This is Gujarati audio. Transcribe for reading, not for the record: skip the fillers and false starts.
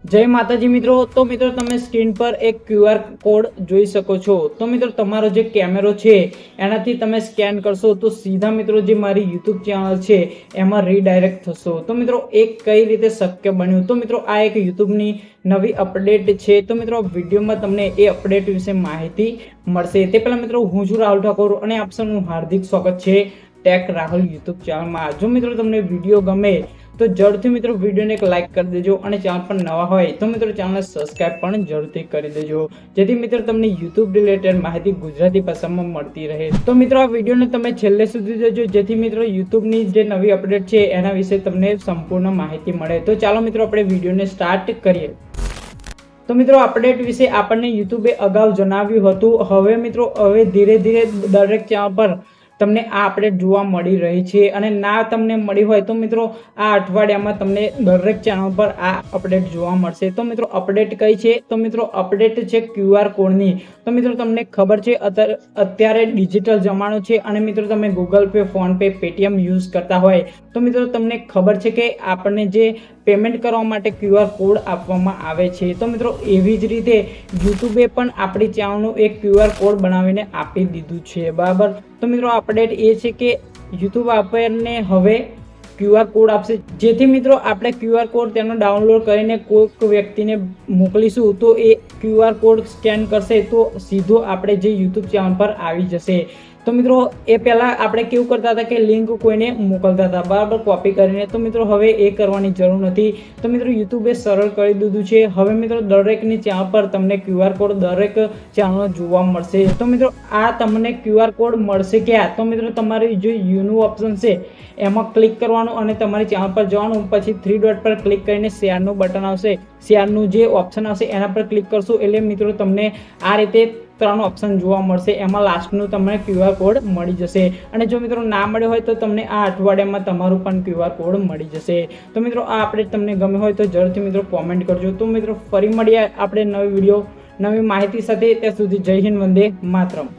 જય માતાજી મિત્રો। તો મિત્રો તમે સ્ક્રીન પર એક QR કોડ જોઈ શકો છો। તો મિત્રો તમારો જે કેમેરો છે એનાથી તમે સ્કેન કરશો તો સીધા મિત્રો જે મારી YouTube ચેનલ છે એમાં રીડાયરેક્ટ થશો। તો મિત્રો એક કઈ રીતે શક્ય બન્યું, તો મિત્રો આ એક YouTube ની નવી અપડેટ છે। તો મિત્રો વિડીયોમાં તમને એ અપડેટ વિશે માહિતી મળશે। તે પહેલા મિત્રો હું છું રાહુલ ઠાકોર અને આપ સૌનું હાર્દિક સ્વાગત છે ટેક રાહુલ YouTube ચેનલમાં। જો મિત્રો તમને વિડીયો ગમે તો જરૂરથી મિત્રો વિડીયોને એક લાઇક કરી દેજો અને ચેનલ પર નવા હોય તો મિત્રો ચેનલને સબસ્ક્રાઇબ પણ જરૂરથી કરી દેજો, જેથી મિત્રો તમને YouTube રિલેટેડ માહિતી ગુજરાતી ભાષામાં મળતી રહે। તો મિત્રો આ વિડીયોને તમે છેલ્લે સુધી જોજો, જેથી મિત્રો YouTubeની જે નવી અપડેટ છે એના વિશે તમને સંપૂર્ણ માહિતી મળે। તો ચાલો મિત્રો આપણે વિડીયોને સ્ટાર્ટ કરીએ। તો મિત્રો અપડેટ વિશે આપણને YouTube અગાઉ જણાવ્યું હતું। હવે મિત્રો ધીરે ધીરે દરેક ચેનલ પર તમને આ અપડેટ જોવા મળી રહી છે, અને ના તમને મળી હોય તો મિત્રો આ અઠવાડિયામાં તમને દરેક ચેનલ પર આ અપડેટ જોવા મળશે। તો મિત્રો અપડેટ કઈ છે, તો મિત્રો અપડેટ છે QR કોડની। તો મિત્રો તમને ખબર છે અત્યારે ડિજિટલ જમાનો છે અને મિત્રો તમે Google pay, phone pay, Paytm use કરતા હોય તો મિત્રો તમને ખબર છે કે આપણને જે પેમેન્ટ કરવા માટે QR કોડ આપવામાં આવે છે। તો મિત્રો એવી જ રીતે YouTube પણ આપણી ચેનલનું એક QR કોડ બનાવીને આપી દીધું છે, બરાબર। તો મિત્રો અપડેટ એ છે કે YouTube આપણને હવે QR કોડ આપશે, જેથી મિત્રો આપણે QR કોડ તેનો ડાઉનલોડ કરીને કોઈક વ્યક્તિને મોકલીશું તો એ QR કોડ સ્કેન કરશે તો સીધો આપણે જે YouTube ચેનલ પર આવી જશે। તો મિત્રો એ પહેલાં આપણે કેવું કરતા હતા કે લિંક કોઈને મોકલતા હતા, બરાબર, કોપી કરીને। તો મિત્રો હવે એ કરવાની જરૂર નથી। તો મિત્રો YouTube સરળ કરી દીધું છે। હવે મિત્રો દરેકની ચેનલ પર તમને QR કોડ દરેક ચેનલ જોવા મળશે। તો મિત્રો આ તમને QR કોડ મળશે ક્યાં, તો મિત્રો તમારી જે યુનું ઓપ્શન છે એમાં ક્લિક કરવાનું અને તમારી ચેનલ પર જવાનું, પછી 3 ડોટ પર ક્લિક કરીને શેરનું બટન આવશે, શેરનું જે ઓપ્શન આવશે એના પર ક્લિક કરશો એટલે મિત્રો તમને આ રીતે 3 ઓપ્શન જોવા મળશે। એમાં લાસ્ટનું તમને QR કોડ મળી જશે, અને જો મિત્રો ના મળ્યો હોય તો તમને આ અઠવાડિયામાં તમારું પણ QR કોડ મળી જશે। તો મિત્રો આ અપડેટ તમને ગમે હોય તો જરૂરથી મિત્રો કોમેન્ટ કરજો। તો મિત્રો ફરી મળીએ આપણે નવી વિડીયો નવી માહિતી સાથે, ત્યાં સુધી જય હિન્દ, વંદે માતરમ।